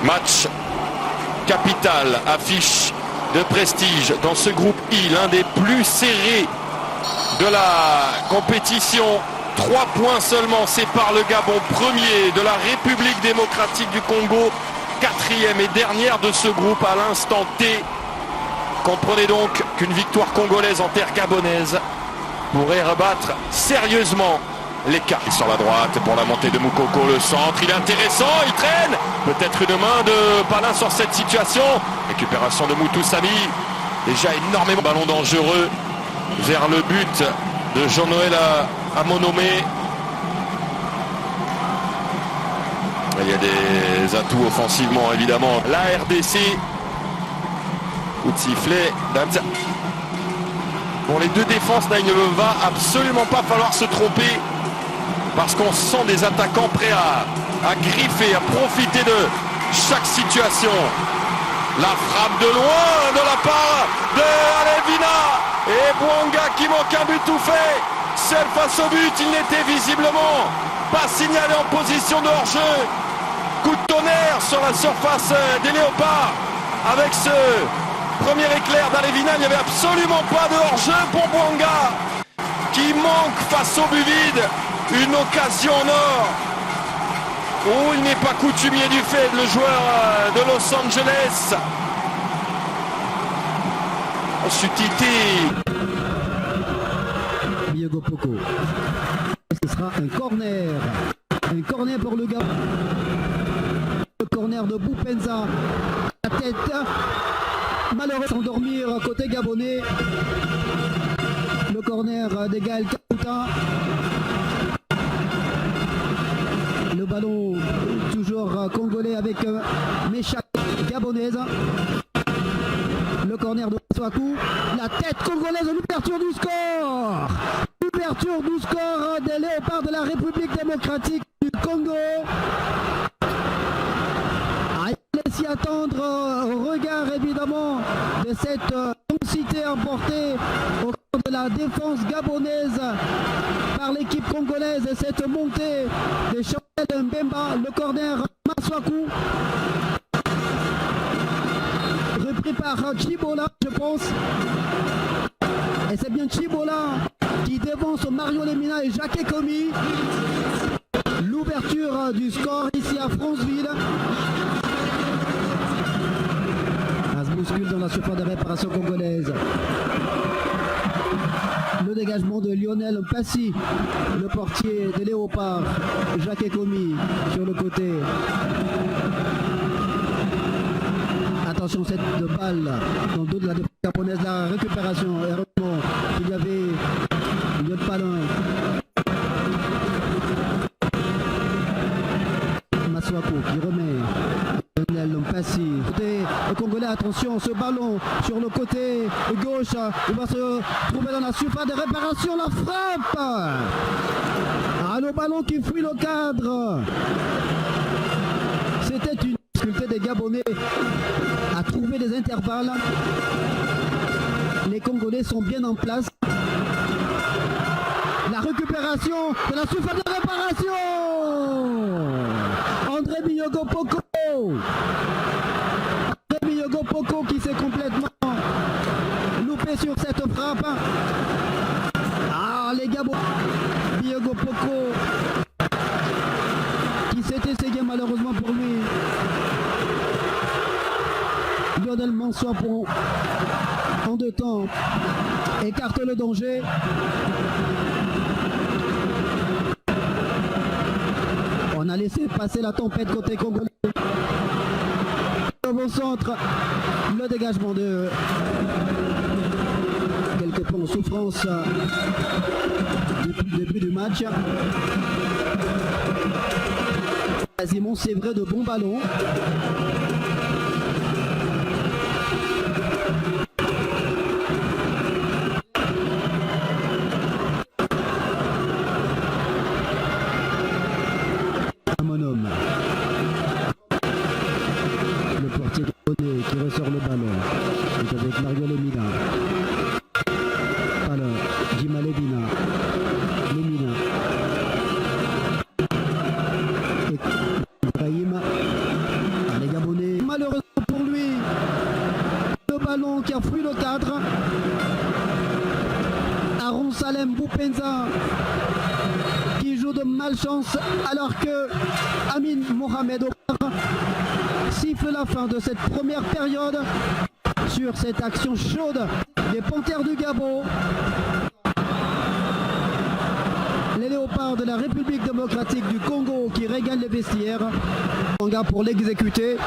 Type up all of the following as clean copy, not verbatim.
Match capital, affiche de prestige dans ce groupe I, l'un des plus serrés de la compétition. 3 points seulement séparent le Gabon, premier de la République démocratique du Congo, 4e et dernière de ce groupe à l'instant T. Comprenez donc qu'une victoire congolaise en terre gabonaise pourrait rebattre sérieusement l'écart. Sur la droite pour la montée de Moukoko, le centre, il est intéressant, il traîne. Peut-être une main de Palin sur cette situation. Récupération de Moutou Samy, déjà énormément de ballons dangereux vers le but de Jean-Noël Amonomé. Il y a des atouts offensivement évidemment. La RDC, coup de sifflet. Pour les deux défenses, là, il ne va absolument pas falloir se tromper parce qu'on sent des attaquants prêts à griffer, à profiter de chaque situation. La frappe de loin de la part de Alevina et Bouanga qui manque un but tout fait. Seul face au but, il n'était visiblement pas signalé en position de hors-jeu. Coup de tonnerre sur la surface des Léopards avec ce premier éclair d'Alevina. Il n'y avait absolument pas de hors-jeu pour Bouanga qui manque face au but vide. Une occasion en or. Oh, il n'est pas coutumier du fait, le joueur de Los Angeles. Ensuite, Diego Poco. Ce sera un corner. Un corner pour le Gabon. Le corner de Boupenza. La tête. Malheureux s'endormir côté gabonais. Le corner de Gaël Kaouta. Le ballon toujours congolais avec Mécha gabonaise. Le corner de Swaku. La tête congolaise, l'ouverture du score. L'ouverture du score des Léopards de la République démocratique du Congo. Il s'y attendre au regard évidemment de cette densité emportée au cours de la défense gabonaise par l'équipe congolaise et cette montée de Chanel Mbemba, le corner Maswaku repris par Chibola je pense, et c'est bien Chibola qui devance Mario Lemina et Jacques Ekomi. L'ouverture du score ici à Franceville. Bouscule dans la surface de réparation congolaise. Le dégagement de Lionel Passy, le portier des Léopards. Jacques Ekomi sur le côté. Attention, cette balle dans le dos de la défense japonaise. La récupération. Heureusement qu'il y avait Lyon Palin. Maswako qui remet. Lionel Passy. Le Congolais, attention, ce ballon sur le côté gauche, il va se trouver dans la surface de réparation, la frappe. Ah, le ballon qui fuit le cadre. C'était une difficulté des Gabonais à trouver des intervalles. Les Congolais sont bien en place. La récupération de la surface de réparation. André Biyogo Poko. Biyogo Poko qui s'est complètement loupé sur cette frappe. Ah, les Gabonais. Biyogo Poko qui s'est essayé malheureusement pour lui. Lionel Mansour pour en deux temps écarte le danger. On a laissé passer la tempête côté congolais. Au centre, le dégagement de quelques points en souffrance depuis le début du match. Quasiment c'est vrai de bons ballons. Qui ressort le ballon. C'est avec Mario Lemina. Alors, Jima Lemina. Lemina. Et Ibrahim. Les Gabonais a fui le cadre. Aaron Salem Boupenza qui joue de malchance alors que Amin Mohamed Omar siffle la fin de cette première période sur cette action chaude des Panthères du Gabon. Les léopards de la République démocratique du Congo qui régalent les vestiaires. Mwanga pour l'exécuter.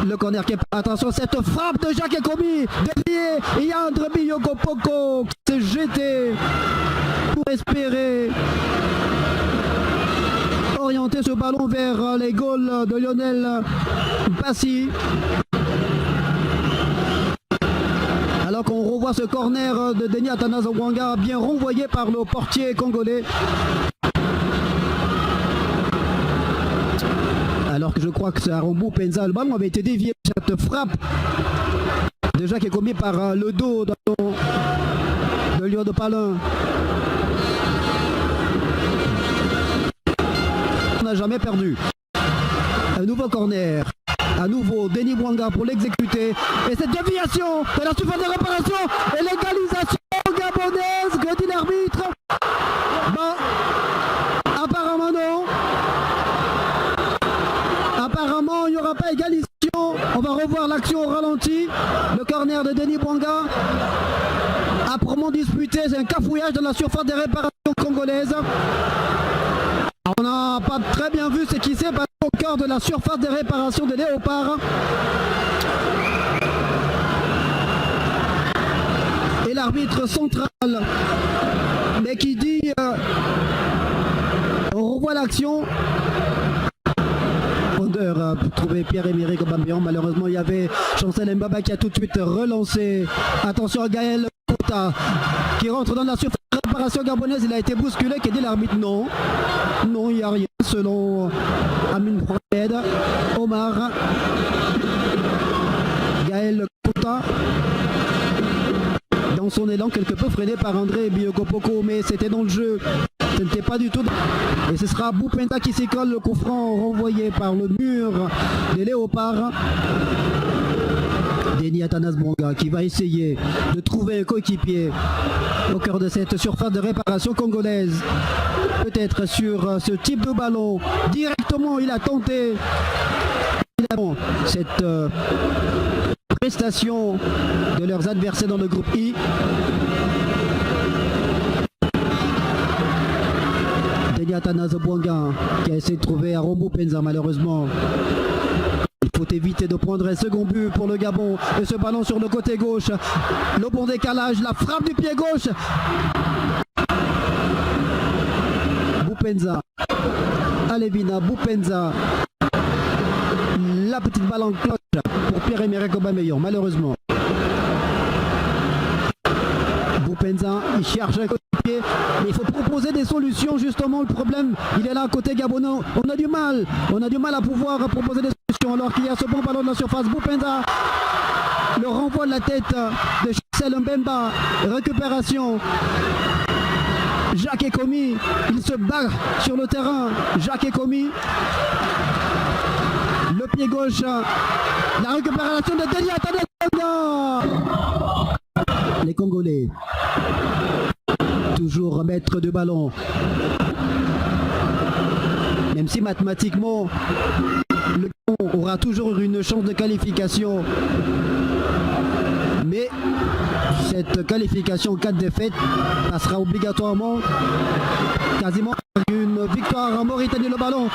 Le corner qui est... Attention, cette frappe de Jacques Ekomi. Dévié. Et Yandre Biyoko Poko qui s'est jeté pour espérer orienter ce ballon vers les goals de Lionel Bassi. Alors qu'on revoit ce corner de Denis Athanase Mwanga bien renvoyé par le portier congolais. Alors que je crois que c'est Aaron Boupenza, le ballon avait été dévié. Cette frappe de Jacques Ekomi par le dos de Lyon de Palin. On n'a jamais perdu. Un nouveau corner. À nouveau, Denis Mwanga pour l'exécuter. Et cette déviation de la surface de réparation et l'égalisation gabonaise, que dit l'arbitre. Bon, apparemment non. Apparemment, il n'y aura pas égalisation. On va revoir l'action au ralenti. Le corner de Denis Mwanga. Âprement disputé, c'est un cafouillage dans la surface des réparations congolaises. On n'a pas très bien vu ce qui s'est passé au cœur de la surface des réparations des léopards. Et l'arbitre central, mais qui dit on revoit l'action. Pour trouver Pierre-Emerick Aubameyang. Malheureusement, il y avait Chancel Mbaba qui a tout de suite relancé. Attention à Gaël Kota qui rentre dans la surface de réparation gabonaise. Il a été bousculé. Qui dit l'arbitre non. Non, il n'y a rien selon Amin Mohamed Omar. Gaël Kota dans son élan quelque peu freiné par André Biokopoko, mais c'était dans le jeu. Ce n'était pas du tout. Et ce sera Boupenza qui s'y colle, le coup franc renvoyé par le mur des léopards. Denis Athanase Mwanga qui va essayer de trouver un coéquipier au cœur de cette surface de réparation congolaise. Peut-être sur ce type de ballon. Directement, il a tenté cette prestation de leurs adversaires dans le groupe I. Denis Athanase Mwanga qui a essayé de trouver Aaron Boupenza malheureusement. Il faut éviter de prendre un second but pour le Gabon. Et ce ballon sur le côté gauche. Le bon décalage, la frappe du pied gauche. Boupenza. Alevina Boupenza. La petite balle en cloche pour Pierre-Emerick Aubameyang malheureusement. Boupenza, il cherche un coéquipier, mais il faut proposer des solutions justement. Le problème, il est là côté gabonais. On a du mal à pouvoir proposer des solutions alors qu'il y a ce bon ballon de la surface. Boupenza, le renvoi de la tête de Chancel Mbemba, récupération. Jacques Ekomi, il se bat sur le terrain. Jacques Ekomi, le pied gauche, la récupération de Denis Athanase Mwanga. Les Congolais, toujours maître de ballon. Même si mathématiquement, le Gabon aura toujours une chance de qualification. Mais cette qualification en cas de défaite passera obligatoirement quasiment par une victoire en Mauritanie. Le ballon.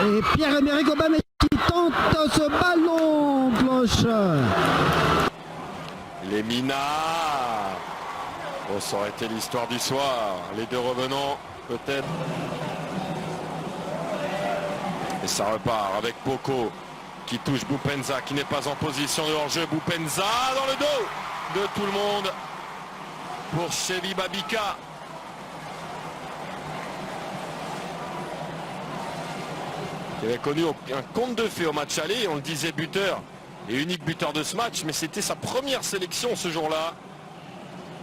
Et Pierre-Emerick Aubameyang qui tente ce ballon. Cloche. Les Minards. Oh, ça aurait été l'histoire du soir. Les deux revenants, peut-être. Et ça repart avec Poko qui touche Boupenza, qui n'est pas en position de hors-jeu. Boupenza dans le dos de tout le monde pour Chevi Babika. Il avait connu un conte de fées au match aller, on le disait buteur. Et unique buteur de ce match, mais c'était sa première sélection ce jour-là.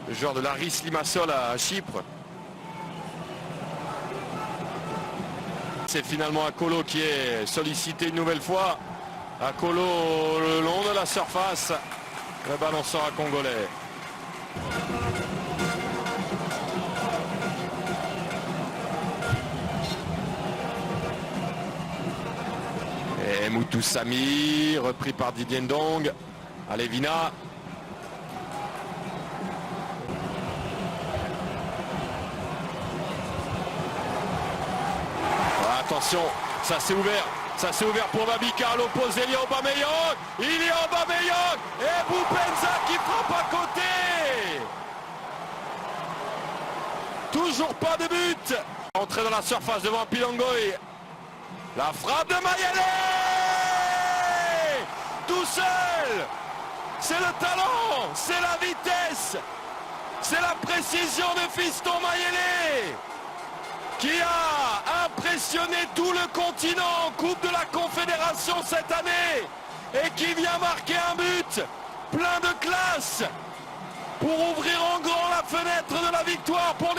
Le joueur de l'Aris Limassol à Chypre. C'est finalement Akolo qui est sollicité une nouvelle fois. Akolo le long de la surface. Le balanceur à congolais. Et Moutou Sami, repris par Didier Ndong. Allez, Vina. Attention, ça s'est ouvert. Ça s'est ouvert pour Mabika à l'opposé. Il y a Aubameyang. Il y a Aubameyang. Et Boupenza qui frappe à côté. Toujours pas de but. Entrée dans la surface devant Pilongoy. La frappe de Mayele. Tout seul. C'est le talent. C'est la vitesse. C'est la précision de Fiston Mayele, qui a impressionné tout le continent en Coupe de la Confédération cette année et qui vient marquer un but plein de classe pour ouvrir en grand la fenêtre de la victoire pour les